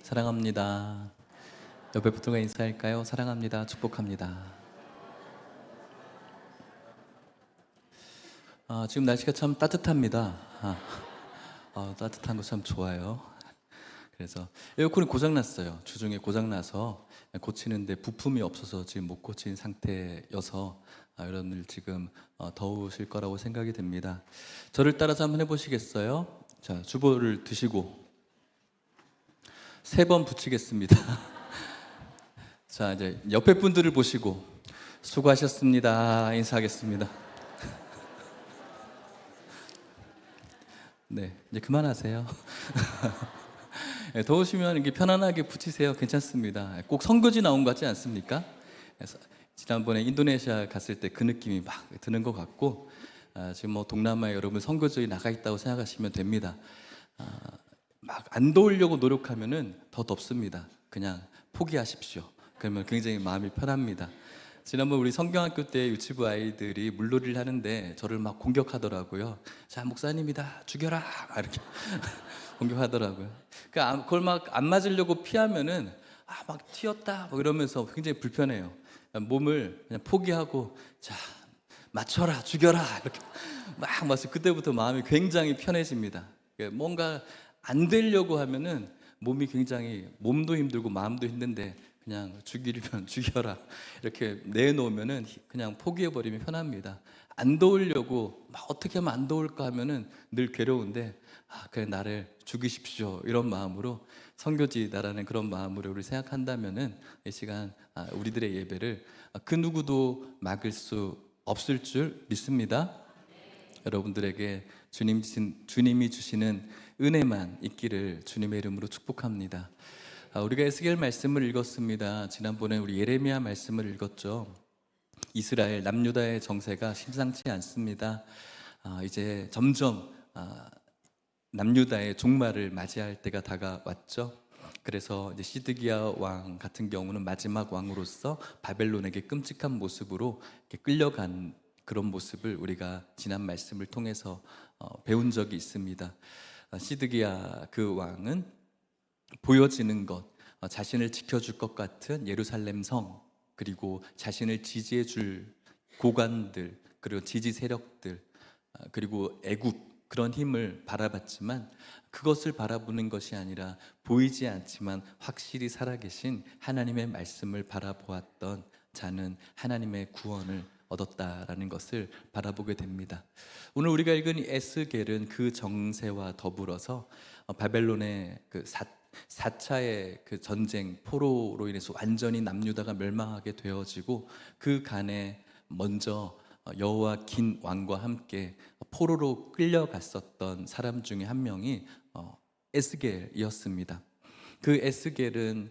사랑합니다. 옆에 분들과 인사할까요? 사랑합니다. 축복합니다. 지금 날씨가 참 따뜻합니다. 따뜻한 거 참 좋아요. 그래서 에어컨이 고장났어요. 주중에 고장나서 고치는데 부품이 없어서 지금 못 고친 상태여서 여러분들 지금 더우실 거라고 생각이 됩니다. 저를 따라서 한번 해보시겠어요? 자, 주보를 드시고 3번 붙이겠습니다. 자, 이제 옆에 분들을 보시고 수고하셨습니다. 인사하겠습니다. 네, 이제 그만하세요. 더우시면 이렇게 편안하게 붙이세요. 괜찮습니다. 꼭 선거지 나온 것 같지 않습니까? 그래서 지난번에 인도네시아 갔을 때 그 느낌이 막 드는 것 같고, 지금 뭐 동남아에 여러분 선거지에 나가 있다고 생각하시면 됩니다. 막 안 더우려고 노력하면은 더 덥습니다. 그냥 포기하십시오. 그러면 굉장히 마음이 편합니다. 지난번 우리 성경학교 때 유치부 아이들이 물놀이를 하는데 저를 막 공격하더라고요. 자, 목사님이다, 죽여라, 막 이렇게 공격하더라고요. 그걸 막 안 맞으려고 피하면은 막 튀었다, 뭐 이러면서 굉장히 불편해요. 몸을 그냥 포기하고 자, 맞춰라, 죽여라 이렇게 막 맞서 그때부터 마음이 굉장히 편해집니다. 뭔가 안 되려고 하면은 몸이 굉장히 몸도 힘들고 마음도 힘든데 그냥 죽이려면 죽여라 이렇게 내놓으면은 그냥 포기해버리면 편합니다. 안 도우려고 막 어떻게 하면 안 도울까 하면은 늘 괴로운데 그래 나를 죽이십시오 이런 마음으로 선교지다라는 그런 마음으로 우리 생각한다면은 이 시간 우리들의 예배를 그 누구도 막을 수 없을 줄 믿습니다. 여러분들에게 주님이 주시는 은혜만 있기를 주님의 이름으로 축복합니다. 우리가 에스겔 말씀을 읽었습니다. 지난번에 우리 예레미야 말씀을 읽었죠. 이스라엘 남유다의 정세가 심상치 않습니다. 이제 점점 남유다의 종말을 맞이할 때가 다가왔죠. 그래서 이제 시드기야 왕 같은 경우는 마지막 왕으로서 바벨론에게 끔찍한 모습으로 끌려간 그런 모습을 우리가 지난 말씀을 통해서 배운 적이 있습니다. 시드기야 그 왕은 보여지는 것, 자신을 지켜줄 것 같은 예루살렘 성, 그리고 자신을 지지해 줄 고관들, 그리고 지지 세력들, 그리고 애국 그런 힘을 바라봤지만 그것을 바라보는 것이 아니라 보이지 않지만 확실히 살아계신 하나님의 말씀을 바라보았던 자는 하나님의 구원을 얻었다라는 것을 바라보게 됩니다. 오늘 우리가 읽은 이 에스겔은 그 정세와 더불어서 바벨론의 그 4차의 그 전쟁 포로로 인해서 완전히 남유다가 멸망하게 되어지고 그 간에 먼저 여호와긴 왕과 함께 포로로 끌려갔었던 사람 중에 한 명이 에스겔이었습니다. 그 에스겔은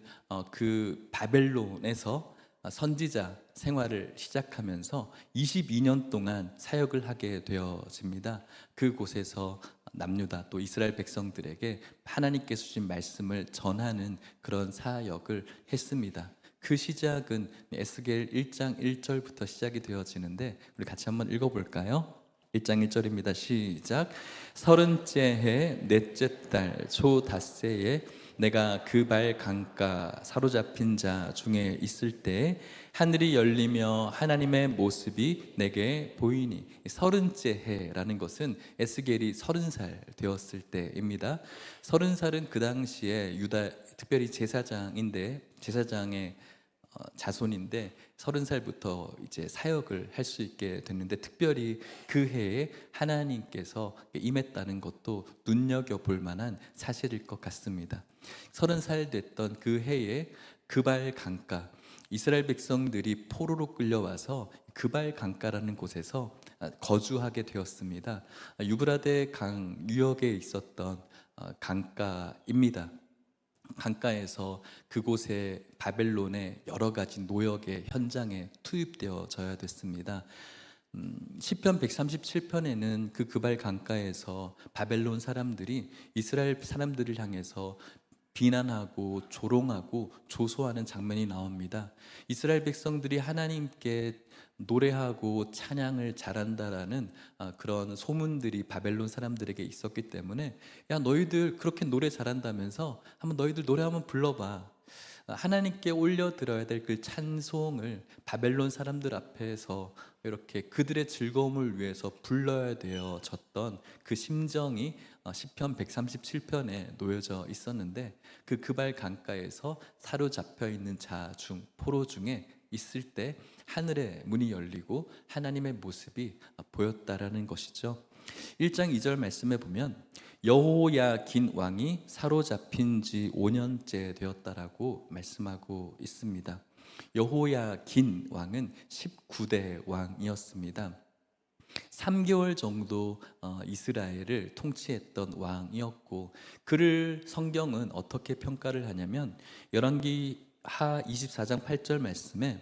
그 바벨론에서 선지자 생활을 시작하면서 22년 동안 사역을 하게 되어집니다. 그곳에서 남유다 또 이스라엘 백성들에게 하나님께서 주신 말씀을 전하는 그런 사역을 했습니다. 그 시작은 에스겔 1장 1절부터 시작이 되어지는데 우리 같이 한번 읽어볼까요? 1장 1절입니다. 시작. 30째 해 넷째 달 초 닷새에 내가 그발 강가 사로잡힌 자 중에 있을 때 하늘이 열리며 하나님의 모습이 내게 보이니 30째 해라는 것은 에스겔이 30살 되었을 때입니다. 30살은 그 당시에 유다 특별히 제사장의 자손인데 30살부터 이제 사역을 할 수 있게 됐는데 특별히 그 해에 하나님께서 임했다는 것도 눈여겨볼 만한 사실일 것 같습니다. 30살 됐던 그 해에 그발 강가 이스라엘 백성들이 포로로 끌려와서 그발 강가라는 곳에서 거주하게 되었습니다. 유브라데 강 유역에 있었던 강가입니다. 강가에서 그곳에 바벨론의 여러 가지 노역의 현장에 투입되어져야 됐습니다. 시편 137편에는 그 그발 강가에서 바벨론 사람들이 이스라엘 사람들을 향해서 비난하고 조롱하고 조소하는 장면이 나옵니다. 이스라엘 백성들이 하나님께 노래하고 찬양을 잘한다라는 그런 소문들이 바벨론 사람들에게 있었기 때문에, 야 너희들 그렇게 노래 잘한다면서 한번 너희들 노래 한번 불러봐. 하나님께 올려드려야 될 그 찬송을 바벨론 사람들 앞에서 이렇게 그들의 즐거움을 위해서 불러야 되어졌던 그 심정이 시편 137편에 놓여져 있었는데, 그 그발 강가에서 사로잡혀 있는 자 중 포로 중에 있을 때 하늘의 문이 열리고 하나님의 모습이 보였다라는 것이죠. 1장 2절 말씀에 보면 여호야긴 왕이 사로잡힌 지 5년째 되었다라고 말씀하고 있습니다. 여호야긴 왕은 19대 왕이었습니다. 3개월 정도 이스라엘을 통치했던 왕이었고, 그를 성경은 어떻게 평가를 하냐면 열왕기 하 24장 8절 말씀에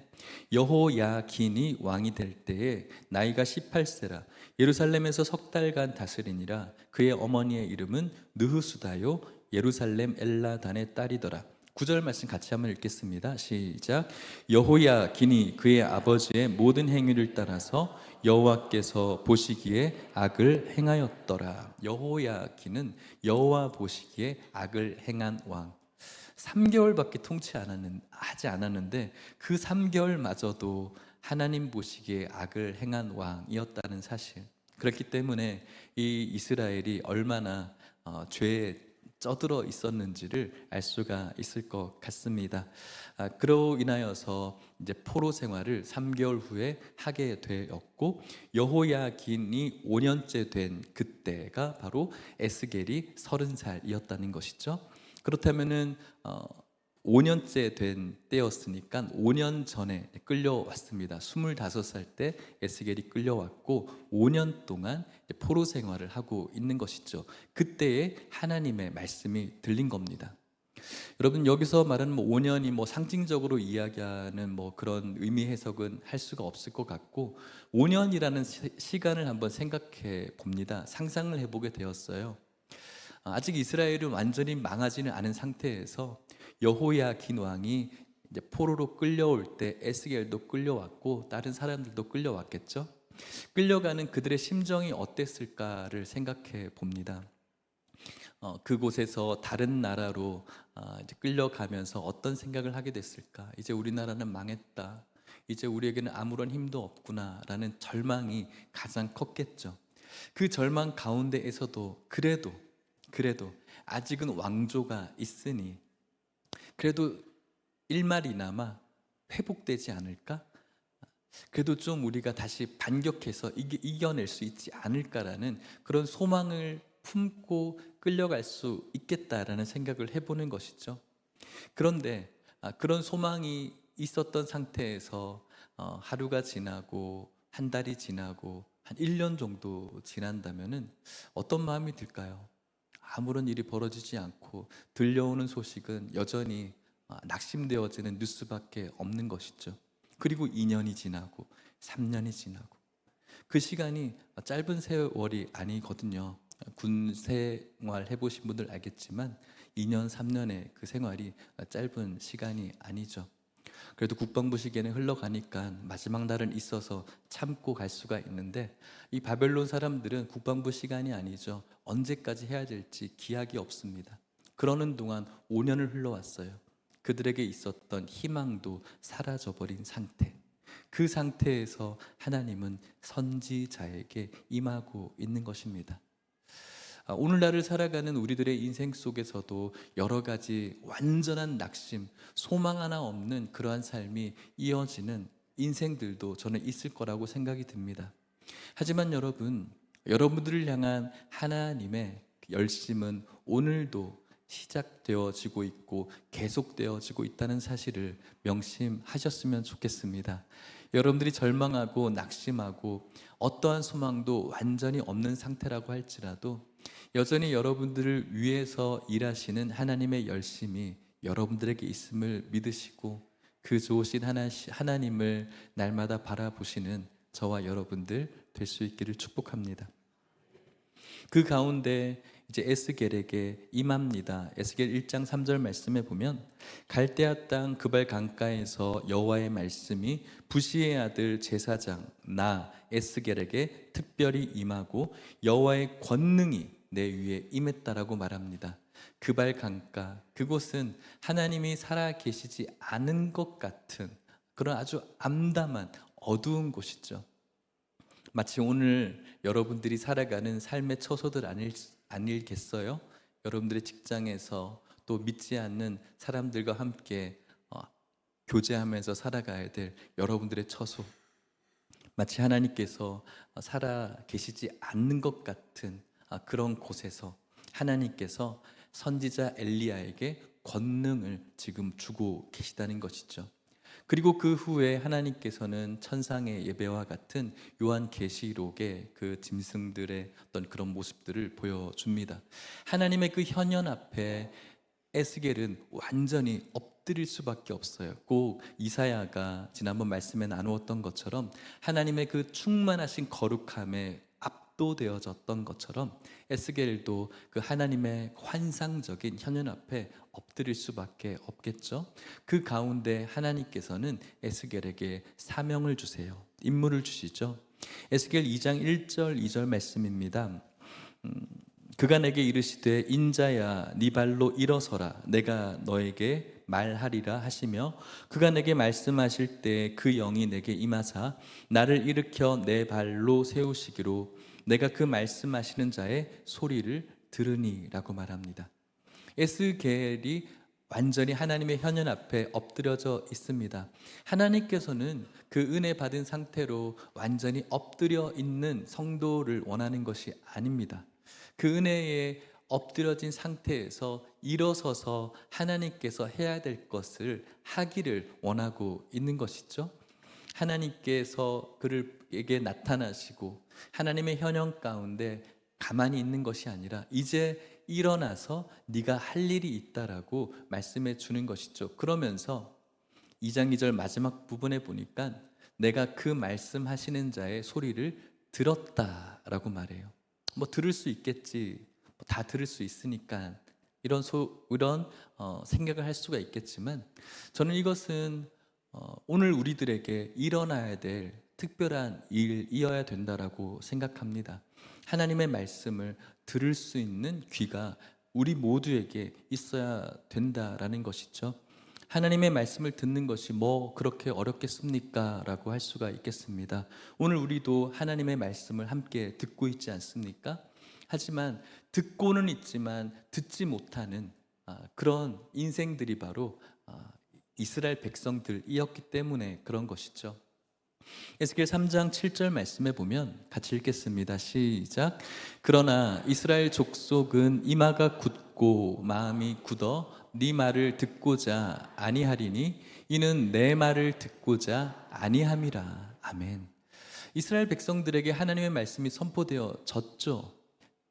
여호야긴이 왕이 될 때에 나이가 18세라 예루살렘에서 석 달간 다스리니라. 그의 어머니의 이름은 느흐수다요 예루살렘 엘라단의 딸이더라. 9절 말씀 같이 한번 읽겠습니다. 시작. 여호야긴이 그의 아버지의 모든 행위를 따라서 여호와께서 보시기에 악을 행하였더라. 여호야긴은 여호와 보시기에 악을 행한 왕. 3개월밖에 하지 않았는데 그 3개월마저도 하나님 보시기에 악을 행한 왕이었다는 사실. 그렇기 때문에 이 이스라엘이 얼마나 죄에 쩌들어 있었는지를 알 수가 있을 것 같습니다. 그로 인하여서 이제 포로 생활을 3개월 후에 하게 되었고, 여호야긴이 5년째 된 그때가 바로 에스겔이 30살이었다는 것이죠. 그렇다면은 5년째 된 때였으니까 5년 전에 끌려왔습니다. 25살 때 에스겔이 끌려왔고 5년 동안 포로 생활을 하고 있는 것이죠. 그때에 하나님의 말씀이 들린 겁니다. 여러분, 여기서 말하는 5년이 상징적으로 이야기하는 그런 의미 해석은 할 수가 없을 것 같고, 5년이라는 시간을 한번 생각해 봅니다. 상상을 해보게 되었어요. 아직 이스라엘은 완전히 망하지는 않은 상태에서 여호야긴 왕이 이제 포로로 끌려올 때 에스겔도 끌려왔고 다른 사람들도 끌려왔겠죠. 끌려가는 그들의 심정이 어땠을까를 생각해 봅니다. 그곳에서 다른 나라로 이제 끌려가면서 어떤 생각을 하게 됐을까? 이제 우리나라는 망했다. 이제 우리에게는 아무런 힘도 없구나라는 절망이 가장 컸겠죠. 그 절망 가운데에서도 그래도 아직은 왕조가 있으니 그래도 일말이나마 회복되지 않을까? 그래도 좀 우리가 다시 반격해서 이겨낼 수 있지 않을까라는 그런 소망을 품고 끌려갈 수 있겠다라는 생각을 해보는 것이죠. 그런데 그런 소망이 있었던 상태에서 하루가 지나고 한 달이 지나고 한 1년 정도 지난다면은 어떤 마음이 들까요? 아무런 일이 벌어지지 않고 들려오는 소식은 여전히 낙심되어지는 뉴스밖에 없는 것이죠. 그리고 2년이 지나고 3년이 지나고 그 시간이 짧은 세월이 아니거든요. 군 생활 해보신 분들 알겠지만 2년, 3년의 그 생활이 짧은 시간이 아니죠. 그래도 국방부 시기에는 흘러가니까 마지막 날은 있어서 참고 갈 수가 있는데, 이 바벨론 사람들은 국방부 시간이 아니죠. 언제까지 해야 될지 기약이 없습니다. 그러는 동안 5년을 흘러왔어요. 그들에게 있었던 희망도 사라져버린 상태. 그 상태에서 하나님은 선지자에게 임하고 있는 것입니다. 오늘날을 살아가는 우리들의 인생 속에서도 여러 가지 완전한 낙심, 소망 하나 없는 그러한 삶이 이어지는 인생들도 저는 있을 거라고 생각이 듭니다. 하지만 여러분들을 향한 하나님의 열심은 오늘도 시작되어지고 있고 계속되어지고 있다는 사실을 명심하셨으면 좋겠습니다. 여러분들이 절망하고 낙심하고 어떠한 소망도 완전히 없는 상태라고 할지라도 여전히 여러분들을 위해서 일하시는 하나님의 열심이 여러분들에게 있음을 믿으시고 그 좋으신 하나님을 날마다 바라보시는 저와 여러분들 될 수 있기를 축복합니다. 그 가운데 이제 에스겔에게 임합니다. 에스겔 1장 3절 말씀에 보면 갈대아 땅 그발 강가에서 여호와의 말씀이 부시의 아들 제사장 나 에스겔에게 특별히 임하고 여호와의 권능이 내 위에 임했다라고 말합니다. 그발 강가, 그곳은 하나님이 살아 계시지 않은 것 같은 그런 아주 암담한 어두운 곳이죠. 마치 오늘 여러분들이 살아가는 삶의 처소들 아닐겠어요? 여러분들의 직장에서 또 믿지 않는 사람들과 함께 교제하면서 살아가야 될 여러분들의 처소, 마치 하나님께서 살아 계시지 않는 것 같은 그런 곳에서 하나님께서 선지자 엘리야에게 권능을 지금 주고 계시다는 것이죠. 그리고 그 후에 하나님께서는 천상의 예배와 같은 요한계시록의 그 짐승들의 어떤 그런 모습들을 보여줍니다. 하나님의 그 현현 앞에 에스겔은 완전히 엎드릴 수밖에 없어요. 꼭 이사야가 지난번 말씀에 나누었던 것처럼 하나님의 그 충만하신 거룩함에 압도되어졌던 것처럼 에스겔도 그 하나님의 환상적인 현현 앞에 엎드릴 수밖에 없겠죠. 그 가운데 하나님께서는 에스겔에게 사명을 주세요. 임무를 주시죠. 에스겔 2장 1절 2절 말씀입니다. 그가 내게 이르시되 인자야 네 발로 일어서라 내가 너에게 말하리라 하시며 그가 내게 말씀하실 때 그 영이 내게 임하사 나를 일으켜 내 발로 세우시기로 내가 그 말씀하시는 자의 소리를 들으니라고 말합니다. 에스겔이 완전히 하나님의 현현 앞에 엎드려져 있습니다. 하나님께서는 그 은혜 받은 상태로 완전히 엎드려 있는 성도를 원하는 것이 아닙니다. 그 은혜에 엎드려진 상태에서 일어서서 하나님께서 해야 될 것을 하기를 원하고 있는 것이죠. 하나님께서 그에게 나타나시고 하나님의 현현 가운데 가만히 있는 것이 아니라 이제 일어나서 네가 할 일이 있다라고 말씀해 주는 것이죠. 그러면서 2장 2절 마지막 부분에 보니까 내가 그 말씀하시는 자의 소리를 들었다라고 말해요. 뭐 들을 수 있겠지, 다 들을 수 있으니까 이런 생각을 할 수가 있겠지만 저는 이것은 오늘 우리들에게 일어나야 될 특별한 일이어야 된다라고 생각합니다. 하나님의 말씀을 들을 수 있는 귀가 우리 모두에게 있어야 된다라는 것이죠. 하나님의 말씀을 듣는 것이 뭐 그렇게 어렵겠습니까? 라고 할 수가 있겠습니다. 오늘 우리도 하나님의 말씀을 함께 듣고 있지 않습니까? 하지만 듣고는 있지만 듣지 못하는 그런 인생들이 바로 이스라엘 백성들이었기 때문에 그런 것이죠. 에스겔 3장 7절 말씀에 보면 같이 읽겠습니다. 시작. 그러나 이스라엘 족속은 이마가 굳고 마음이 굳어 네 말을 듣고자 아니하리니 이는 내 말을 듣고자 아니함이라. 아멘. 이스라엘 백성들에게 하나님의 말씀이 선포되어졌죠.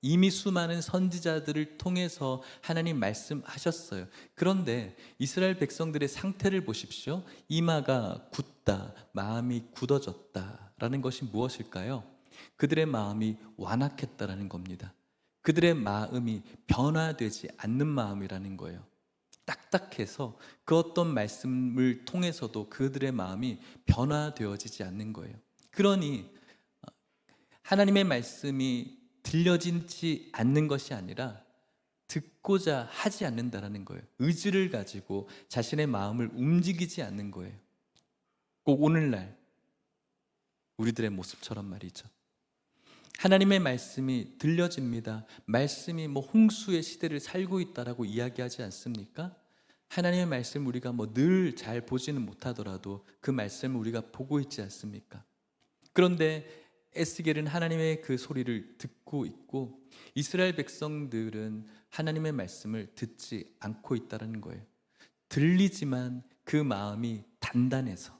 이미 수많은 선지자들을 통해서 하나님 말씀하셨어요. 그런데 이스라엘 백성들의 상태를 보십시오. 이마가 굳다, 마음이 굳어졌다라는 것이 무엇일까요? 그들의 마음이 완악했다라는 겁니다. 그들의 마음이 변화되지 않는 마음이라는 거예요. 딱딱해서 그 어떤 말씀을 통해서도 그들의 마음이 변화되어지지 않는 거예요. 그러니 하나님의 말씀이 들려지지 않는 것이 아니라 듣고자 하지 않는다라는 거예요. 의지를 가지고 자신의 마음을 움직이지 않는 거예요. 꼭 오늘날 우리들의 모습처럼 말이죠. 하나님의 말씀이 들려집니다. 말씀이 뭐 홍수의 시대를 살고 있다라고 이야기하지 않습니까? 하나님의 말씀 우리가 뭐 늘 잘 보지는 못하더라도 그 말씀을 우리가 보고 있지 않습니까? 그런데 에스겔은 하나님의 그 소리를 듣고 있고 이스라엘 백성들은 하나님의 말씀을 듣지 않고 있다는 거예요. 들리지만 그 마음이 단단해서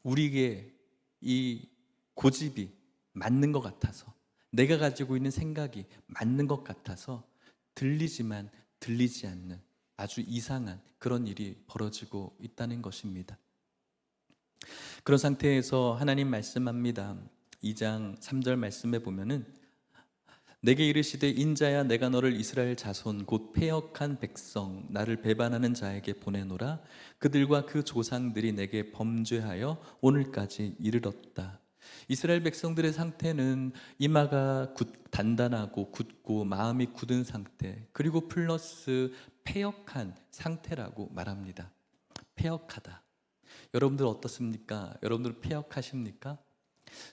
우리에게 이 고집이 맞는 것 같아서 내가 가지고 있는 생각이 맞는 것 같아서 들리지만 들리지 않는 아주 이상한 그런 일이 벌어지고 있다는 것입니다. 그런 상태에서 하나님 말씀합니다. 2장 3절 말씀에 보면은 내게 이르시되 인자야 내가 너를 이스라엘 자손 곧 패역한 백성 나를 배반하는 자에게 보내노라. 그들과 그 조상들이 내게 범죄하여 오늘까지 이르렀다. 이스라엘 백성들의 상태는 이마가 단단하고 굳고 마음이 굳은 상태, 그리고 플러스 패역한 상태라고 말합니다. 패역하다. 여러분들 어떻습니까? 여러분들 패역하십니까?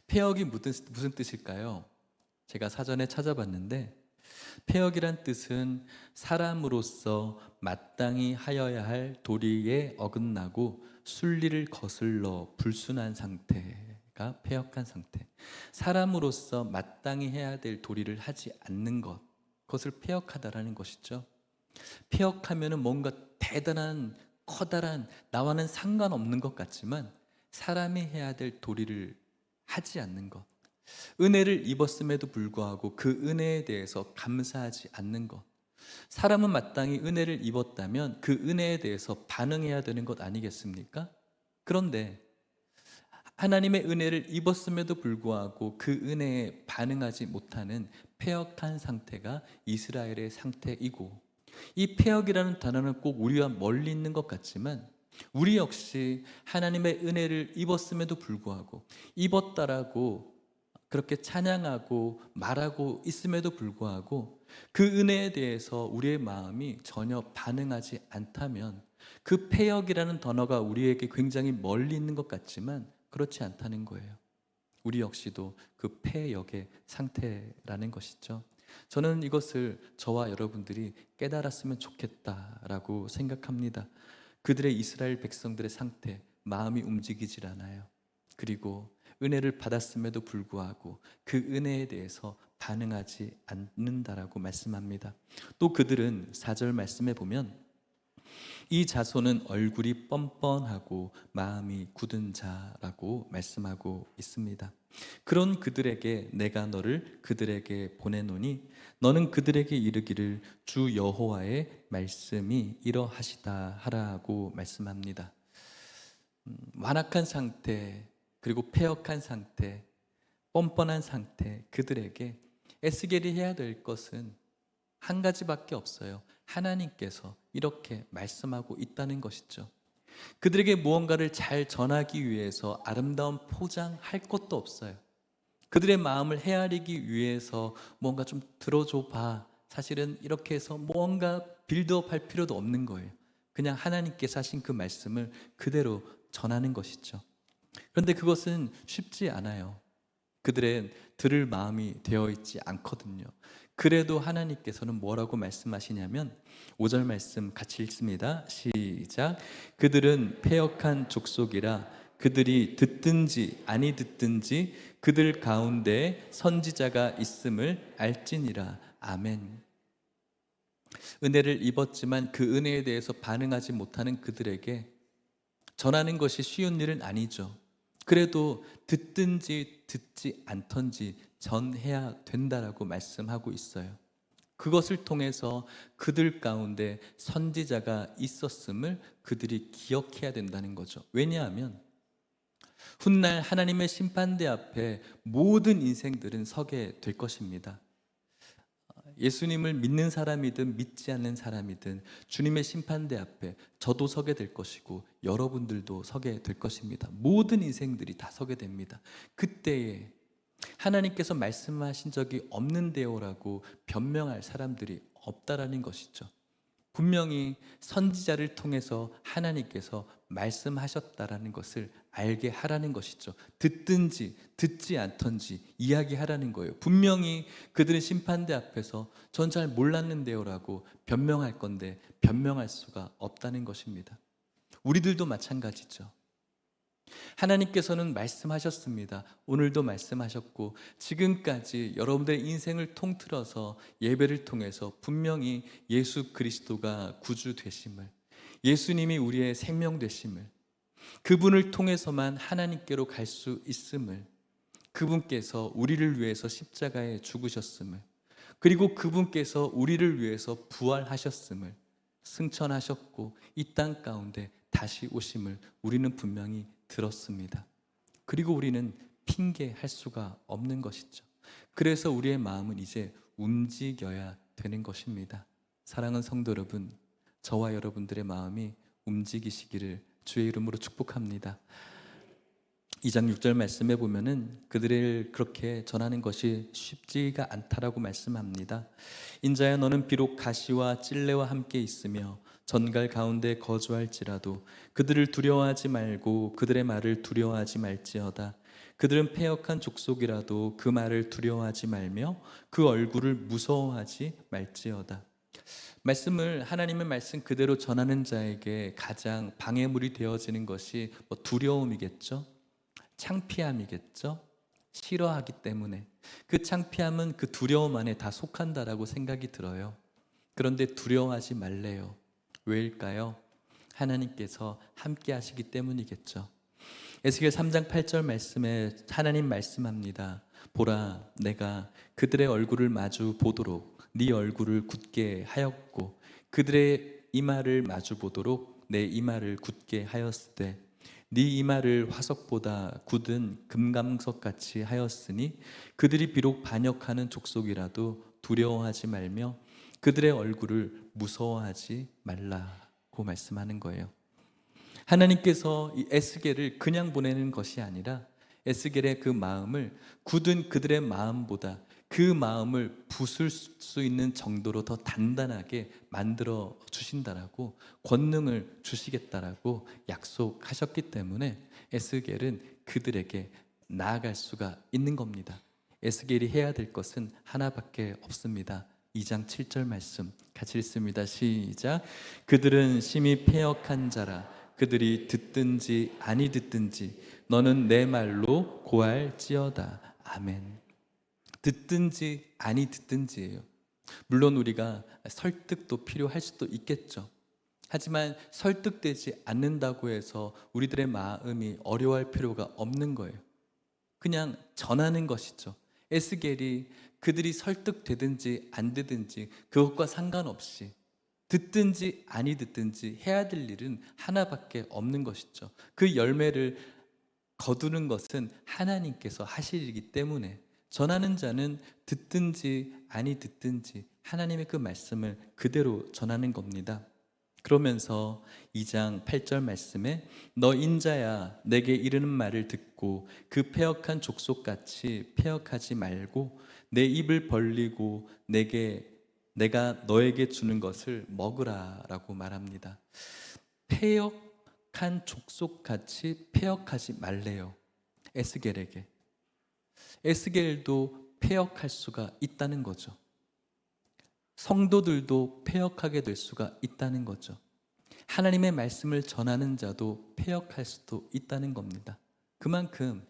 패역이 무슨 뜻일까요? 제가 사전에 찾아봤는데 패역이란 뜻은 사람으로서 마땅히 하여야 할 도리에 어긋나고 순리를 거슬러 불순한 상태가 패역한 상태. 사람으로서 마땅히 해야 될 도리를 하지 않는 것, 그것을 패역하다라는 것이죠. 패역하면은 뭔가 대단한 커다란 나와는 상관없는 것 같지만 사람이 해야 될 도리를 하지 않는 것, 은혜를 입었음에도 불구하고 그 은혜에 대해서 감사하지 않는 것. 사람은 마땅히 은혜를 입었다면 그 은혜에 대해서 반응해야 되는 것 아니겠습니까? 그런데 하나님의 은혜를 입었음에도 불구하고 그 은혜에 반응하지 못하는 패역한 상태가 이스라엘의 상태이고, 이 패역이라는 단어는 꼭 우리와 멀리 있는 것 같지만 우리 역시 하나님의 은혜를 입었음에도 불구하고, 입었다라고 그렇게 찬양하고 말하고 있음에도 불구하고 그 은혜에 대해서 우리의 마음이 전혀 반응하지 않다면 그 패역이라는 단어가 우리에게 굉장히 멀리 있는 것 같지만 그렇지 않다는 거예요. 우리 역시도 그 패역의 상태라는 것이죠. 저는 이것을 저와 여러분들이 깨달았으면 좋겠다라고 생각합니다. 그들의 이스라엘 백성들의 상태, 마음이 움직이질 않아요. 그리고 은혜를 받았음에도 불구하고 그 은혜에 대해서 반응하지 않는다라고 말씀합니다. 또 그들은 4절 말씀에 보면 이 자손은 얼굴이 뻔뻔하고 마음이 굳은 자라고 말씀하고 있습니다. 그런 그들에게 내가 너를 그들에게 보내노니 너는 그들에게 이르기를 주 여호와의 말씀이 이러하시다 하라고 말씀합니다. 완악한 상태, 그리고 패역한 상태, 뻔뻔한 상태, 그들에게 에스겔이 해야 될 것은 한 가지밖에 없어요. 하나님께서 이렇게 말씀하고 있다는 것이죠. 그들에게 무언가를 잘 전하기 위해서 아름다운 포장할 것도 없어요. 그들의 마음을 헤아리기 위해서 뭔가 좀 들어줘 봐. 사실은 이렇게 해서 뭔가 빌드업 할 필요도 없는 거예요. 그냥 하나님께서 하신 그 말씀을 그대로 전하는 것이죠. 그런데 그것은 쉽지 않아요. 그들의 들을 마음이 되어 있지 않거든요. 그래도 하나님께서는 뭐라고 말씀하시냐면 5절 말씀 같이 읽습니다. 시작. 그들은 패역한 족속이라 그들이 듣든지 아니 듣든지 그들 가운데 선지자가 있음을 알지니라. 아멘. 은혜를 입었지만 그 은혜에 대해서 반응하지 못하는 그들에게 전하는 것이 쉬운 일은 아니죠. 그래도 듣든지 듣지 않던지 전해야 된다라고 말씀하고 있어요. 그것을 통해서 그들 가운데 선지자가 있었음을 그들이 기억해야 된다는 거죠. 왜냐하면 훗날 하나님의 심판대 앞에 모든 인생들은 서게 될 것입니다. 예수님을 믿는 사람이든 믿지 않는 사람이든 주님의 심판대 앞에 저도 서게 될 것이고 여러분들도 서게 될 것입니다. 모든 인생들이 다 서게 됩니다. 그때에 하나님께서 말씀하신 적이 없는데요라고 변명할 사람들이 없다라는 것이죠. 분명히 선지자를 통해서 하나님께서 말씀하셨다라는 것을 알게 하라는 것이죠. 듣든지 듣지 않던지 이야기하라는 거예요. 분명히 그들은 심판대 앞에서 전 잘 몰랐는데요라고 변명할 건데 변명할 수가 없다는 것입니다. 우리들도 마찬가지죠. 하나님께서는 말씀하셨습니다. 오늘도 말씀하셨고 지금까지 여러분들의 인생을 통틀어서 예배를 통해서 분명히 예수 그리스도가 구주 되심을, 예수님이 우리의 생명 되심을, 그분을 통해서만 하나님께로 갈 수 있음을, 그분께서 우리를 위해서 십자가에 죽으셨음을, 그리고 그분께서 우리를 위해서 부활하셨음을, 승천하셨고 이 땅 가운데 다시 오심을 우리는 분명히 들었습니다. 그리고 우리는 핑계할 수가 없는 것이죠. 그래서 우리의 마음은 이제 움직여야 되는 것입니다. 사랑하는 성도 여러분, 저와 여러분들의 마음이 움직이시기를 주의 이름으로 축복합니다. 2장 6절 말씀에 보면은 그들을 그렇게 전하는 것이 쉽지가 않다라고 말씀합니다. 인자야, 너는 비록 가시와 찔레와 함께 있으며 전갈 가운데 거주할지라도 그들을 두려워하지 말고 그들의 말을 두려워하지 말지어다. 그들은 패역한 족속이라도 그 말을 두려워하지 말며 그 얼굴을 무서워하지 말지어다. 하나님의 말씀 그대로 전하는 자에게 가장 방해물이 되어지는 것이 두려움이겠죠. 창피함이겠죠. 싫어하기 때문에 그 창피함은 그 두려움 안에 다 속한다라고 생각이 들어요. 그런데 두려워하지 말래요. 왜일까요? 하나님께서 함께 하시기 때문이겠죠. 에스겔 3장 8절 말씀에 하나님 말씀합니다. 보라, 내가 그들의 얼굴을 마주 보도록 네 얼굴을 굳게 하였고 그들의 이마를 마주 보도록 내 이마를 굳게 하였으되 네 이마를 화석보다 굳은 금강석같이 하였으니 그들이 비록 반역하는 족속이라도 두려워하지 말며 그들의 얼굴을 무서워하지 말라고 말씀하는 거예요. 하나님께서 이 에스겔을 그냥 보내는 것이 아니라 에스겔의 그 마음을 굳은 그들의 마음보다 그 마음을 부술 수 있는 정도로 더 단단하게 만들어 주신다라고, 권능을 주시겠다라고 약속하셨기 때문에 에스겔은 그들에게 나아갈 수가 있는 겁니다. 에스겔이 해야 될 것은 하나밖에 없습니다. 2장 7절 말씀 같이 읽습니다. 시작. 그들은 심히 패역한 자라. 그들이 듣든지 아니 듣든지 너는 내 말로 고할지어다. 아멘. 듣든지 아니 듣든지예요. 물론 우리가 설득도 필요할 수도 있겠죠. 하지만 설득되지 않는다고 해서 우리들의 마음이 어려워할 필요가 없는 거예요. 그냥 전하는 것이죠. 에스겔이 그들이 설득되든지 안 되든지 그것과 상관없이 듣든지 아니 듣든지 해야 될 일은 하나밖에 없는 것이죠. 그 열매를 거두는 것은 하나님께서 하실 일이기 때문에 전하는 자는 듣든지 아니 듣든지 하나님의 그 말씀을 그대로 전하는 겁니다. 그러면서 2장 8절 말씀에 너 인자야 내게 이르는 말을 듣고 그 패역한 족속같이 패역하지 말고 내 입을 벌리고 내가 너에게 주는 것을 먹으라라고 말합니다. 패역한 족속같이 패역하지 말래요. 에스겔에게. 에스겔도 패역할 수가 있다는 거죠. 성도들도 패역하게 될 수가 있다는 거죠. 하나님의 말씀을 전하는 자도 패역할 수도 있다는 겁니다. 그만큼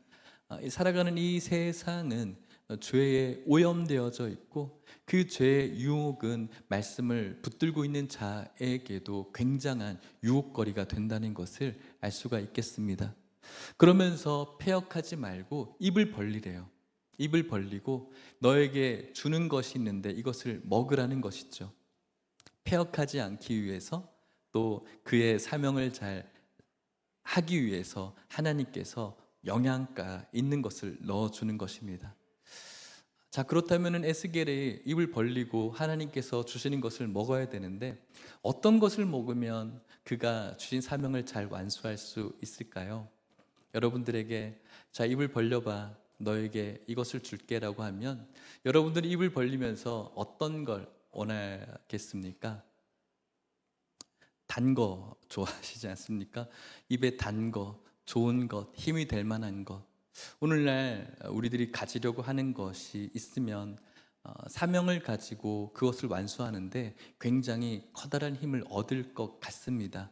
살아가는 이 세상은 죄에 오염되어져 있고 그 죄의 유혹은 말씀을 붙들고 있는 자에게도 굉장한 유혹거리가 된다는 것을 알 수가 있겠습니다. 그러면서 패역하지 말고 입을 벌리래요. 입을 벌리고 너에게 주는 것이 있는데 이것을 먹으라는 것이죠. 패역하지 않기 위해서 또 그의 사명을 잘 하기 위해서 하나님께서 영양가 있는 것을 넣어주는 것입니다. 자, 그렇다면 에스겔이 입을 벌리고 하나님께서 주시는 것을 먹어야 되는데 어떤 것을 먹으면 그가 주신 사명을 잘 완수할 수 있을까요? 여러분들에게 자, 입을 벌려봐, 너에게 이것을 줄게라고 하면 여러분들이 입을 벌리면서 어떤 걸 원하겠습니까? 단 거 좋아하시지 않습니까? 입에 단 거, 좋은 것, 힘이 될 만한 것. 오늘날 우리들이 가지려고 하는 것이 있으면 사명을 가지고 그것을 완수하는데 굉장히 커다란 힘을 얻을 것 같습니다.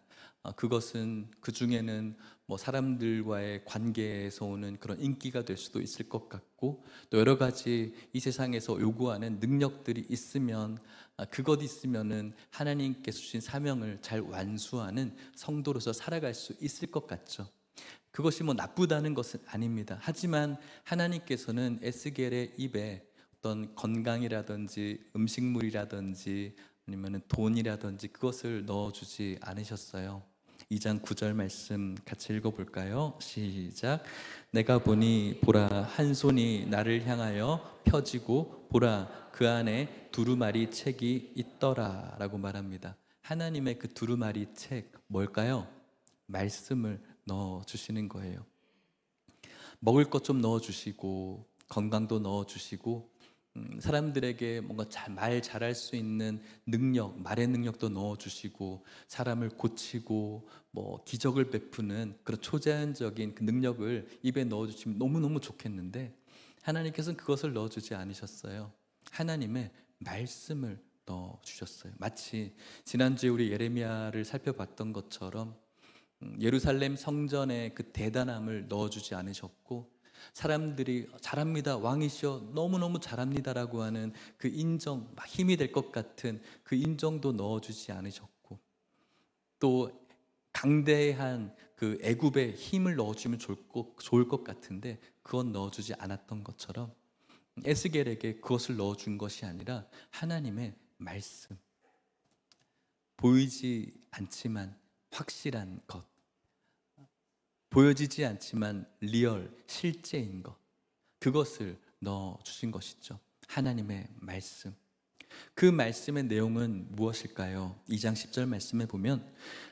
그것은 그 중에는 사람들과의 관계에서 오는 그런 인기가 될 수도 있을 것 같고 또 여러 가지 이 세상에서 요구하는 능력들이 있으면 그것 있으면은 하나님께서 주신 사명을 잘 완수하는 성도로서 살아갈 수 있을 것 같죠. 그것이 나쁘다는 것은 아닙니다. 하지만 하나님께서는 에스겔의 입에 어떤 건강이라든지 음식물이라든지 아니면 돈이라든지 그것을 넣어주지 않으셨어요. 2장 9절 말씀 같이 읽어볼까요? 시작. 내가 보니 보라 한 손이 나를 향하여 펴지고 보라 그 안에 두루마리 책이 있더라 라고 말합니다. 하나님의 그 두루마리 책 뭘까요? 말씀을 넣어주시는 거예요. 먹을 것 좀 넣어주시고 건강도 넣어주시고 사람들에게 뭔가 말 잘할 수 있는 능력, 말의 능력도 넣어주시고 사람을 고치고 뭐 기적을 베푸는 그런 초자연적인 그 능력을 입에 넣어주시면 너무너무 좋겠는데 하나님께서는 그것을 넣어주지 않으셨어요. 하나님의 말씀을 넣어주셨어요. 마치 지난주에 우리 예레미야를 살펴봤던 것처럼 예루살렘 성전의 그 대단함을 넣어주지 않으셨고 사람들이 잘합니다, 왕이시여 너무너무 잘합니다라고 하는 그 인정, 힘이 될 것 같은 그 인정도 넣어주지 않으셨고 또 강대한 그 애굽의 힘을 넣어주면 좋을 것 같은데 그건 넣어주지 않았던 것처럼 에스겔에게 그것을 넣어준 것이 아니라 하나님의 말씀, 보이지 않지만 확실한 것, 보여지지 않지만 리얼, 실제인 것, 그것을 넣어주신 것이죠. 하나님의 말씀. 그 말씀의 내용은 무엇일까요? 2장 10절 말씀에 보면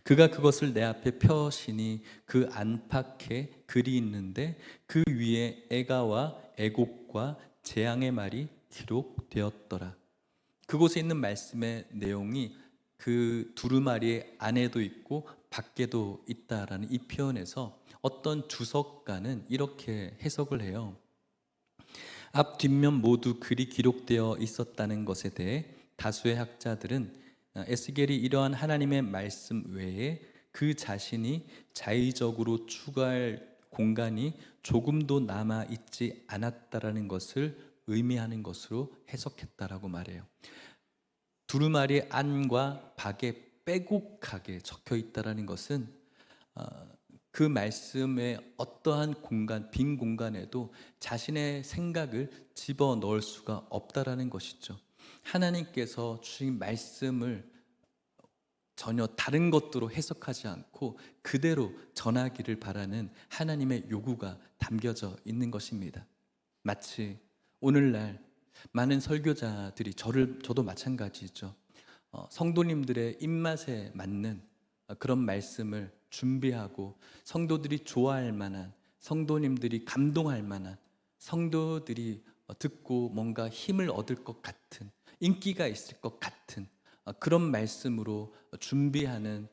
그가 그것을 내 앞에 펴시니 그 안팎에 글이 있는데 그 위에 애가와 애곡과 재앙의 말이 기록되었더라. 그곳에 있는 말씀의 내용이 그 두루마리 안에도 있고 밖에도 있다라는 이 표현에서 어떤 주석가는 이렇게 해석을 해요. 앞 뒷면 모두 글이 기록되어 있었다는 것에 대해 다수의 학자들은 에스겔이 이러한 하나님의 말씀 외에 그 자신이 자의적으로 추가할 공간이 조금도 남아 있지 않았다라는 것을 의미하는 것으로 해석했다라고 말해요. 두루마리 안과 밖에 빼곡하게 적혀 있다라는 것은 그 말씀의 어떠한 공간, 빈 공간에도 자신의 생각을 집어넣을 수가 없다라는 것이죠. 하나님께서 주신 말씀을 전혀 다른 것으로 해석하지 않고 그대로 전하기를 바라는 하나님의 요구가 담겨져 있는 것입니다. 마치 오늘날 많은 설교자들이 저도 마찬가지죠. 성도님들의 입맛에 맞는 그런 말씀을 준비하고 성도들이 좋아할 만한, 성도님들이 감동할 만한, 성도들이 듣고 뭔가 힘을 얻을 것 같은, 인기가 있을 것 같은 그런 말씀으로 준비하는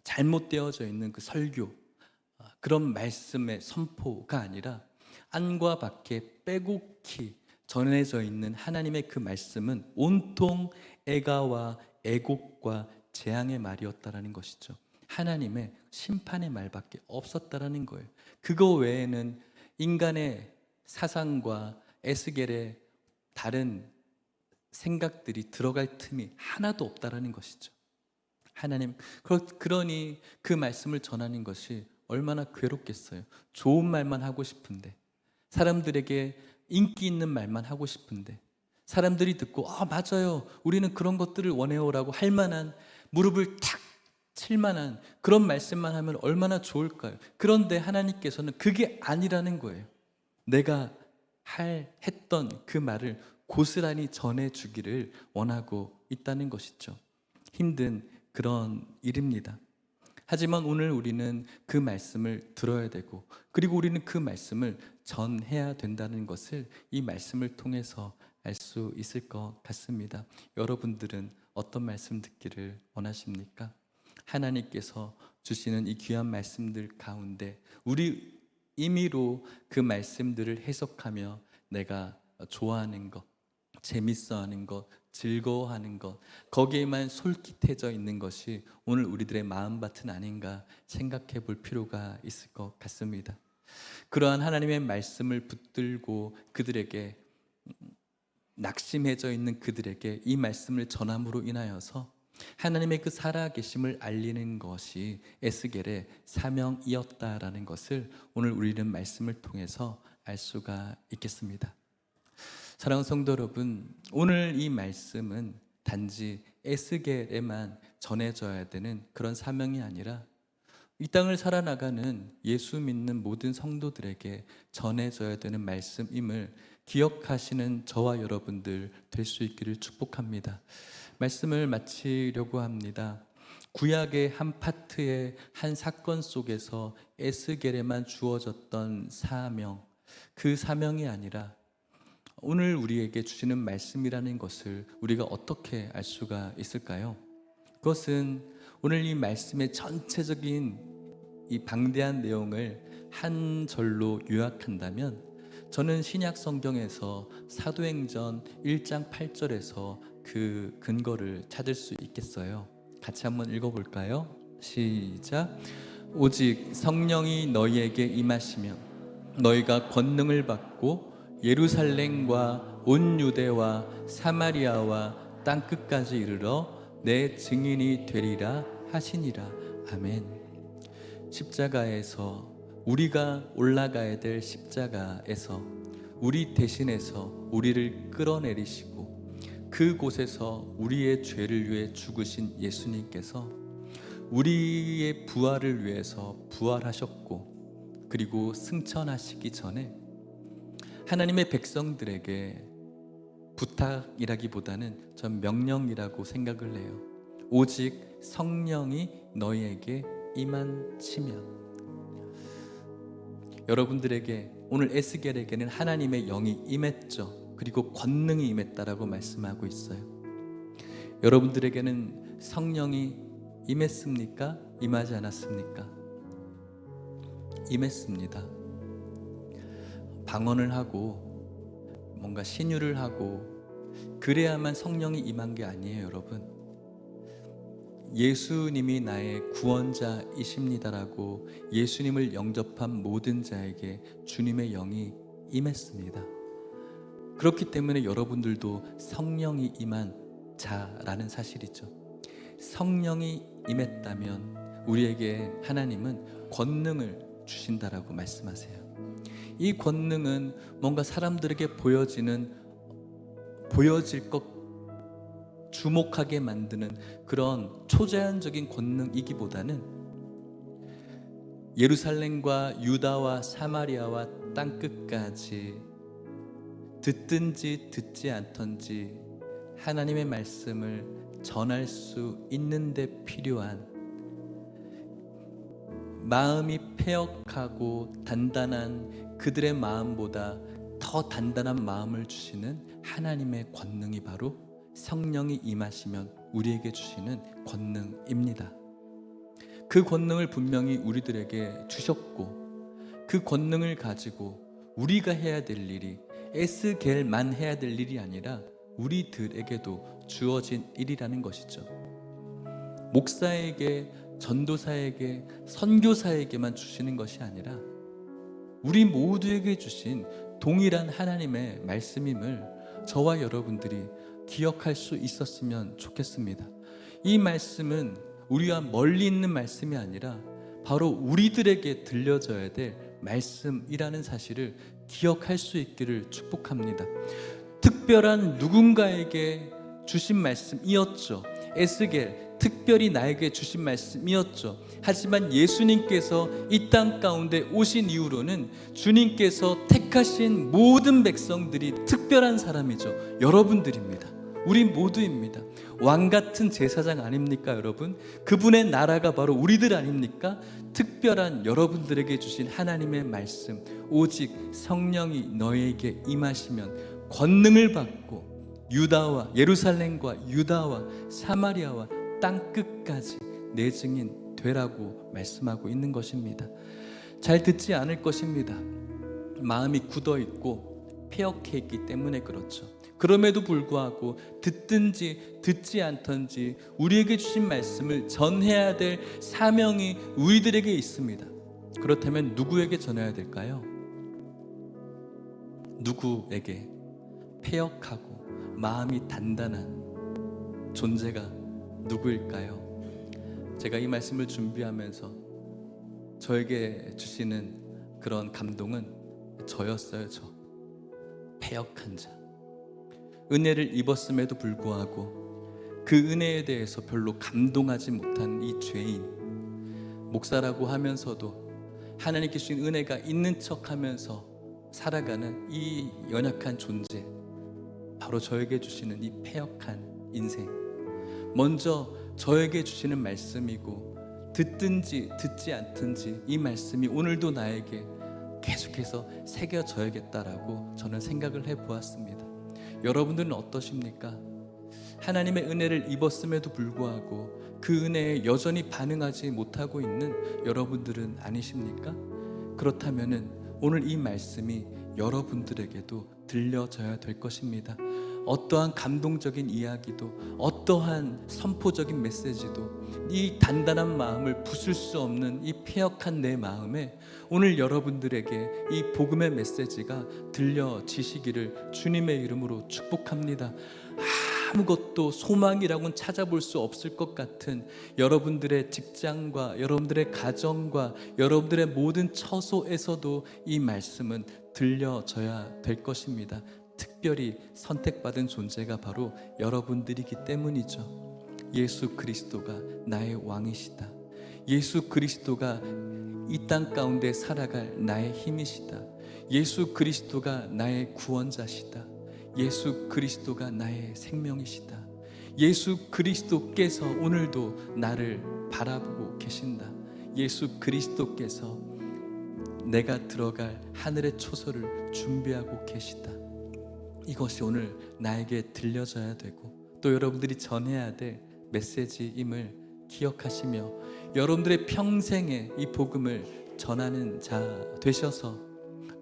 잘못되어져 있는 그 설교, 그런 말씀의 선포가 아니라 안과 밖에 빼곡히 전해져 있는 하나님의 그 말씀은 온통 애가와 애곡과 재앙의 말이었다라는 것이죠. 하나님의 심판의 말밖에 없었다라는 거예요. 그거 외에는 인간의 사상과 에스겔의 다른 생각들이 들어갈 틈이 하나도 없다라는 것이죠. 하나님, 그러니 그 말씀을 전하는 것이 얼마나 괴롭겠어요. 좋은 말만 하고 싶은데, 사람들에게 인기 있는 말만 하고 싶은데, 사람들이 듣고 맞아요, 우리는 그런 것들을 원해요라고 할 만한, 무릎을 탁 칠 만한 그런 말씀만 하면 얼마나 좋을까요? 그런데 하나님께서는 그게 아니라는 거예요. 내가 했던 그 말을 고스란히 전해주기를 원하고 있다는 것이죠. 힘든 그런 일입니다. 하지만 오늘 우리는 그 말씀을 들어야 되고, 그리고 우리는 그 말씀을 전해야 된다는 것을 이 말씀을 통해서 알 수 있을 것 같습니다. 여러분들은 어떤 말씀 듣기를 원하십니까? 하나님께서 주시는 이 귀한 말씀들 가운데 우리 임의로 그 말씀들을 해석하며 내가 좋아하는 것, 재밌어하는 것, 즐거워하는 것, 거기에만 솔깃해져 있는 것이 오늘 우리들의 마음밭은 아닌가 생각해 볼 필요가 있을 것 같습니다. 그러한 하나님의 말씀을 붙들고 그들에게 낙심해져 있는 그들에게 이 말씀을 전함으로 인하여서 하나님의 그 살아계심을 알리는 것이 에스겔의 사명이었다라는 것을 오늘 우리는 말씀을 통해서 알 수가 있겠습니다. 사랑하는 성도 여러분, 오늘 이 말씀은 단지 에스겔에만 전해져야 되는 그런 사명이 아니라 이 땅을 살아나가는 예수 믿는 모든 성도들에게 전해져야 되는 말씀임을 기억하시는 저와 여러분들 될 수 있기를 축복합니다. 말씀을 마치려고 합니다. 구약의 한 파트의 한 사건 속에서 에스겔에만 주어졌던 사명, 그 사명이 아니라 오늘 우리에게 주시는 말씀이라는 것을 우리가 어떻게 알 수가 있을까요? 그것은 오늘 이 말씀의 전체적인 이 방대한 내용을 한 절로 요약한다면 저는 신약 성경에서 사도행전 1장 8절에서 그 근거를 찾을 수 있겠어요. 같이 한번 읽어볼까요? 시작. 오직 성령이 너희에게 임하시면 너희가 권능을 받고 예루살렘과 온 유대와 사마리아와 땅끝까지 이르러 내 증인이 되리라 하시니라. 아멘. 십자가에서 우리가 올라가야 될 십자가에서 우리 대신해서 우리를 끌어내리시고 그곳에서 우리의 죄를 위해 죽으신 예수님께서 우리의 부활을 위해서 부활하셨고 그리고 승천하시기 전에 하나님의 백성들에게 부탁이라기보다는 전 명령이라고 생각을 해요. 오직 성령이 너희에게 임한치면. 여러분들에게 오늘 에스겔에게는 하나님의 영이 임했죠. 그리고 권능이 임했다라고 말씀하고 있어요. 여러분들에게는 성령이 임했습니까? 임하지 않았습니까? 임했습니다. 방언을 하고 뭔가 신유를 하고 그래야만 성령이 임한 게 아니에요, 여러분. 예수님이 나의 구원자이십니다라고 예수님을 영접한 모든 자에게 주님의 영이 임했습니다. 그렇기 때문에 여러분들도 성령이 임한 자라는 사실이죠. 성령이 임했다면 우리에게 하나님은 권능을 주신다라고 말씀하세요. 이 권능은 뭔가 사람들에게 보여질 것 주목하게 만드는 그런 초제한적인 권능이기보다는 예루살렘과 유다와 사마리아와 땅끝까지 듣든지 듣지 않던지 하나님의 말씀을 전할 수 있는데 필요한 마음이 패역하고 단단한 그들의 마음보다 더 단단한 마음을 주시는 하나님의 권능이 바로 성령이 임하시면 우리에게 주시는 권능입니다. 그 권능을 분명히 우리들에게 주셨고 그 권능을 가지고 우리가 해야 될 일이 에스겔만 해야 될 일이 아니라 우리들에게도 주어진 일이라는 것이죠. 목사에게, 전도사에게, 선교사에게만 주시는 것이 아니라 우리 모두에게 주신 동일한 하나님의 말씀임을 저와 여러분들이 기억할 수 있었으면 좋겠습니다. 이 말씀은 우리와 멀리 있는 말씀이 아니라 바로 우리들에게 들려져야 될 말씀이라는 사실을 기억할 수 있기를 축복합니다. 특별한 누군가에게 주신 말씀이었죠. 에스겔 특별히 나에게 주신 말씀이었죠. 하지만 예수님께서 이 땅 가운데 오신 이후로는 주님께서 택하신 모든 백성들이 특별한 사람이죠. 여러분들입니다. 우리 모두입니다. 왕 같은 제사장 아닙니까, 여러분? 그분의 나라가 바로 우리들 아닙니까? 특별한 여러분들에게 주신 하나님의 말씀, 오직 성령이 너에게 임하시면 권능을 받고 유다와 예루살렘과 유다와 사마리아와 땅 끝까지 내 증인 되라고 말씀하고 있는 것입니다. 잘 듣지 않을 것입니다. 마음이 굳어 있고 폐역해 있기 때문에 그렇죠. 그럼에도 불구하고 듣든지 듣지 않던지 우리에게 주신 말씀을 전해야 될 사명이 우리들에게 있습니다. 그렇다면 누구에게 전해야 될까요? 누구에게? 폐역하고 마음이 단단한 존재가 누구일까요? 제가 이 말씀을 준비하면서 저에게 주시는 그런 감동은 저였어요. 폐역한 자, 은혜를 입었음에도 불구하고 그 은혜에 대해서 별로 감동하지 못한 이 죄인, 목사라고 하면서도 하나님께 주신 은혜가 있는 척하면서 살아가는 이 연약한 존재, 바로 저에게 주시는 이 패역한 인생, 먼저 저에게 주시는 말씀이고 듣든지 듣지 않든지 이 말씀이 오늘도 나에게 계속해서 새겨져야겠다라고 저는 생각을 해보았습니다. 여러분들은 어떠십니까? 하나님의 은혜를 입었음에도 불구하고 그 은혜에 여전히 반응하지 못하고 있는 여러분들은 아니십니까? 그렇다면 오늘 이 말씀이 여러분들에게도 들려져야 될 것입니다. 어떠한 감동적인 이야기도, 어떠한 선포적인 메시지도 이 단단한 마음을 부술 수 없는 이 패역한 내 마음에 오늘 여러분들에게 이 복음의 메시지가 들려지시기를 주님의 이름으로 축복합니다. 아무것도 소망이라고는 찾아볼 수 없을 것 같은 여러분들의 직장과 여러분들의 가정과 여러분들의 모든 처소에서도 이 말씀은 들려져야 될 것입니다. 특별히 선택받은 존재가 바로 여러분들이기 때문이죠. 예수 그리스도가 나의 왕이시다. 예수 그리스도가 이 땅 가운데 살아갈 나의 힘이시다. 예수 그리스도가 나의 구원자시다. 예수 그리스도가 나의 생명이시다. 예수 그리스도께서 오늘도 나를 바라보고 계신다. 예수 그리스도께서 내가 들어갈 하늘의 초소를 준비하고 계시다. 이것이 오늘 나에게 들려져야 되고 또 여러분들이 전해야 될 메시지임을 기억하시며 여러분들의 평생에 이 복음을 전하는 자 되셔서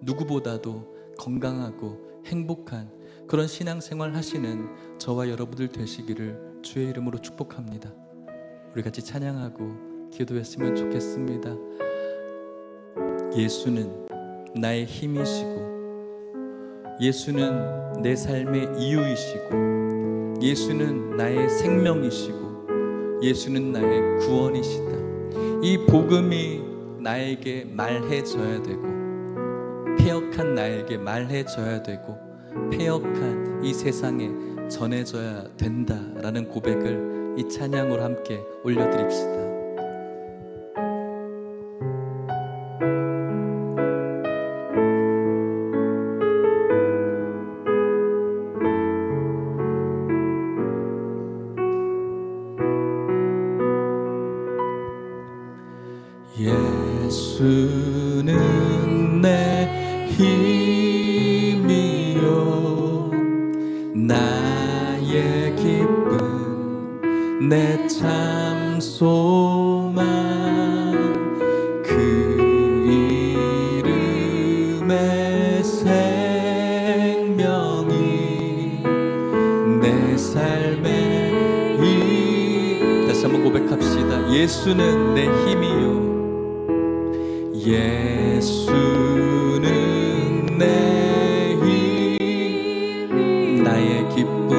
누구보다도 건강하고 행복한 그런 신앙생활 하시는 저와 여러분들 되시기를 주의 이름으로 축복합니다. 우리 같이 찬양하고 기도했으면 좋겠습니다. 예수는 나의 힘이시고 예수는 내 삶의 이유이시고 예수는 나의 생명이시고 예수는 나의 구원이시다. 이 복음이 나에게 말해져야 되고 패역한 나에게 말해져야 되고 패역한 이 세상에 전해져야 된다라는 고백을 이 찬양으로 함께 올려드립시다. 예수는 내 힘이요 나의 기쁨 내 참 소망 그 이름의 생명이 내 삶의 다시 한번 고백합시다. 예수는 내 힘이요 예수는 내 힘 나의 기쁨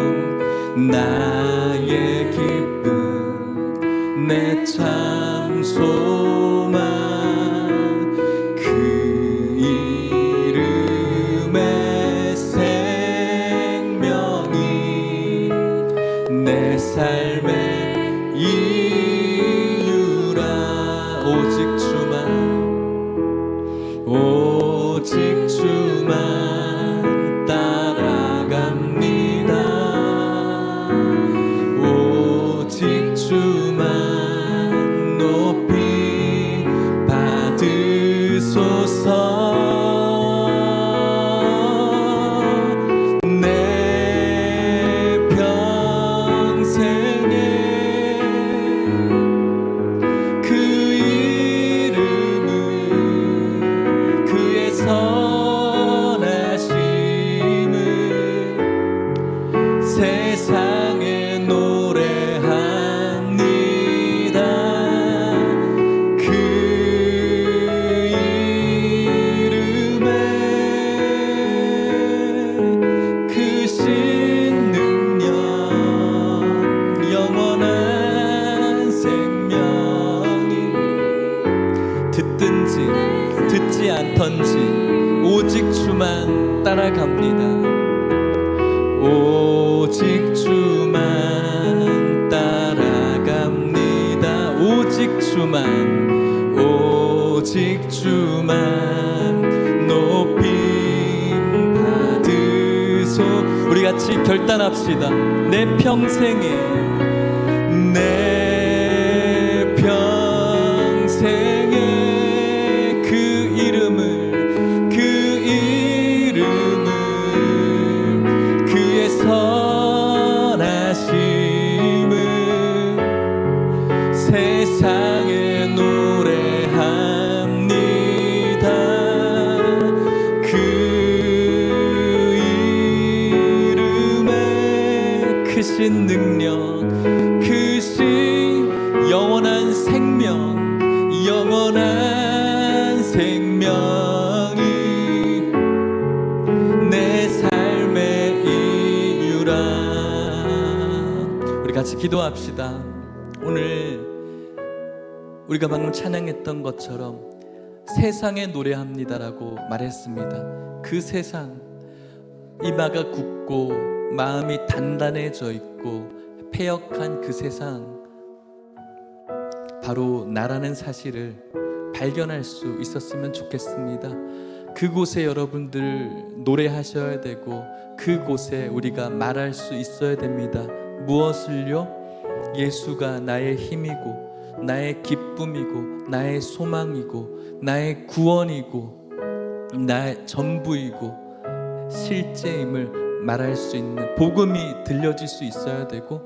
나의 기쁨 내 참 소망 그 이름의 생명이 내 삶의 이유라 오직 주만 따라갑니다. 오직 주만 높이 받으소서. 내 평생에 그 이름을 그의 선하심을 세상에 노래합니다. 그 이름에 크신 능력 영원한 생명이 듣든지 듣지 않던지 오직 주만 따라갑니다. 오직 주만 따라갑니다. 오직 주만 오직 주만 높임 받으소. 우리 같이 결단합시다. 내 평생에 그 이름을 그의 선하심을 세상에 노래합니다. 그 이름의 크신 능력, 크신 영원한 생명, 영원한 생명이 내 삶의 이유라. 우리 같이 기도합시다. 오늘 우리가 방금 찬양했던 것처럼 세상에 노래합니다라고 말했습니다. 그 세상, 이마가 굳고 마음이 단단해져 있고 패역한 그 세상, 바로 나라는 사실을 발견할 수 있었으면 좋겠습니다. 그곳에 여러분들 노래하셔야 되고 그곳에 우리가 말할 수 있어야 됩니다. 무엇을요? 예수가 나의 힘이고 나의 기쁨이고 나의 소망이고 나의 구원이고 나의 전부이고 실제임을 말할 수 있는 복음이 들려질 수 있어야 되고,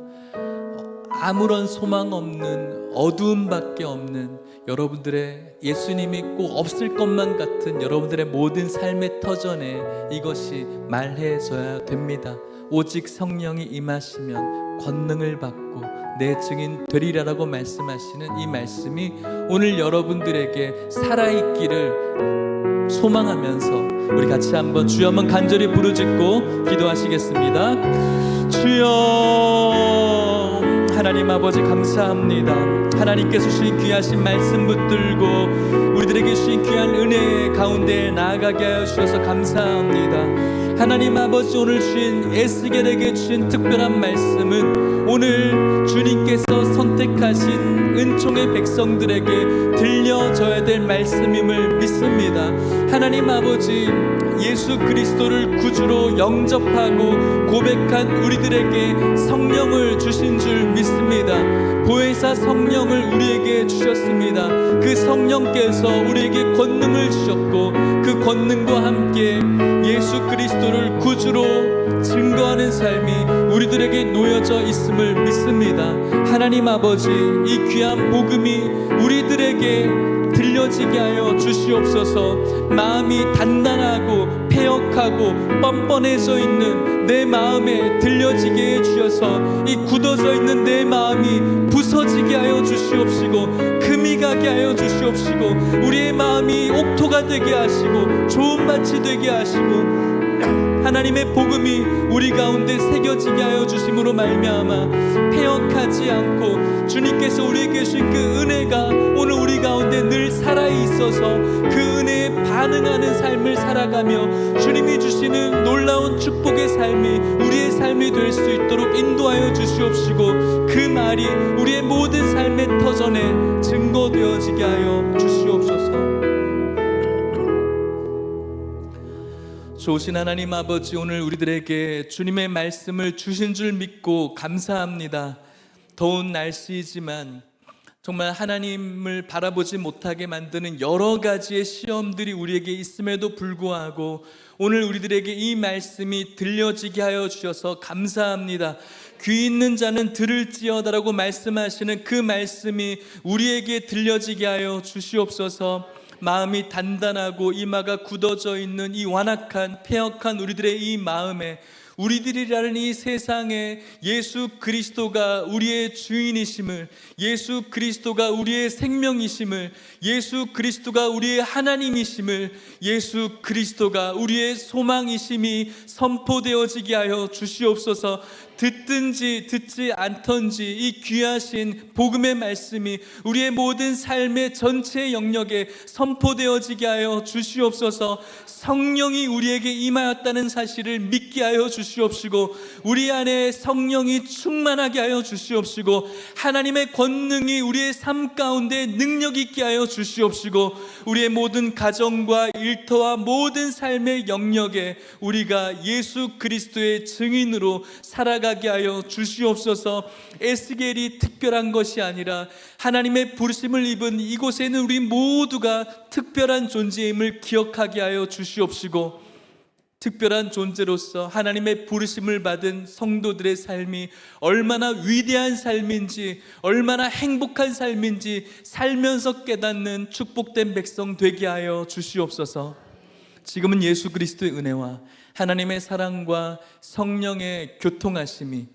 아무런 소망 없는 어두움밖에 없는 여러분들의, 예수님이 꼭 없을 것만 같은 여러분들의 모든 삶의 터전에 이것이 말해져야 됩니다. 오직 성령이 임하시면 권능을 받고 내 증인 되리라라고 말씀하시는 이 말씀이 오늘 여러분들에게 살아있기를 소망하면서 우리 같이 한번 주여 한번 간절히 부르짖고 기도하시겠습니다. 주여, 하나님 아버지 감사합니다. 하나님께서 주신 귀하신 말씀 붙들고 우리들에게 주신 귀한 은혜 가운데 나아가게 하여 주셔서 감사합니다. 하나님 아버지, 오늘 주신 에스겔에게 주신 특별한 말씀은 오늘 주님께서 선택하신 은총의 백성들에게 들려져야 될 말씀임을 믿습니다. 하나님 아버지, 예수 그리스도를 구주로 영접하고 고백한 우리들에게 성령을 주신 줄 믿습니다. 보혜사 성령을 우리에게 주셨습니다. 그 성령께서 우리에게 권능을 주셨고 그 권능과 함께 예수 그리스도를 구주로 증거하는 삶이 우리들에게 놓여져 있음을 믿습니다. 하나님 아버지, 이 귀한 복음이 우리들에게 들려지게 하여 주시옵소서. 마음이 단단하고 패역하고 뻔뻔해져 있는 내 마음에 들려지게 해주셔서 이 굳어져 있는 내 마음이 부서지게 하여 주시옵시고 금이 가게 하여 주시옵시고 우리의 마음이 옥토가 되게 하시고 좋은 밭이 되게 하시고 하나님의 복음이 우리 가운데 새겨지게 하여 주심으로 말미암아 패역하지 않고 주님께서 우리에게 주신 그 은혜가 오늘 우리 가운데 늘 살아있어서 그 은혜에 반응하는 삶을 살아가며 주님이 주시는 놀라운 축복의 삶이 우리의 삶이 될 수 있도록 인도하여 주시옵시고 그 말이 우리의 모든 삶의 터전에 증거되어지게 하여 주시옵소서. 좋으신 하나님 아버지, 오늘 우리들에게 주님의 말씀을 주신 줄 믿고 감사합니다. 더운 날씨이지만 정말 하나님을 바라보지 못하게 만드는 여러 가지의 시험들이 우리에게 있음에도 불구하고 오늘 우리들에게 이 말씀이 들려지게 하여 주셔서 감사합니다. 귀 있는 자는 들을지어다라고 말씀하시는 그 말씀이 우리에게 들려지게 하여 주시옵소서. 마음이 단단하고 이마가 굳어져 있는 이 완악한 패역한 우리들의 이 마음에 우리들이라는 이 세상에 예수 그리스도가 우리의 주인이심을, 예수 그리스도가 우리의 생명이심을, 예수 그리스도가 우리의 하나님이심을, 예수 그리스도가 우리의 소망이심이 선포되어지게 하여 주시옵소서. 듣든지 듣지 않던지 이 귀하신 복음의 말씀이 우리의 모든 삶의 전체 영역에 선포되어지게 하여 주시옵소서. 성령이 우리에게 임하였다는 사실을 믿게 하여 주시옵시고, 우리 안에 성령이 충만하게 하여 주시옵시고, 하나님의 권능이 우리의 삶 가운데 능력 있게 하여 주시옵시고, 우리의 모든 가정과 일터와 모든 삶의 영역에 우리가 예수 그리스도의 증인으로 살아가게 하여 주시옵소서. 에스겔이 특별한 것이 아니라 하나님의 부르심을 입은 이곳에는 우리 모두가 특별한 존재임을 기억하게 하여 주시옵시고, 특별한 존재로서 하나님의 부르심을 받은 성도들의 삶이 얼마나 위대한 삶인지, 얼마나 행복한 삶인지 살면서 깨닫는 축복된 백성 되게 하여 주시옵소서. 지금은 예수 그리스도의 은혜와 하나님의 사랑과 성령의 교통하심이,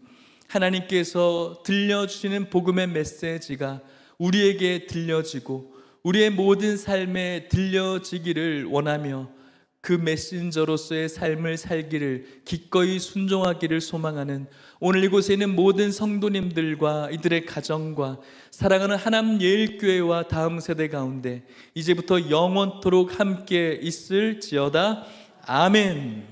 하나님께서 들려주시는 복음의 메시지가 우리에게 들려지고 우리의 모든 삶에 들려지기를 원하며, 그 메신저로서의 삶을 살기를 기꺼이 순종하기를 소망하는 오늘 이곳에 있는 모든 성도님들과 이들의 가정과 사랑하는 하남 예일교회와 다음 세대 가운데 이제부터 영원토록 함께 있을지어다. 아멘.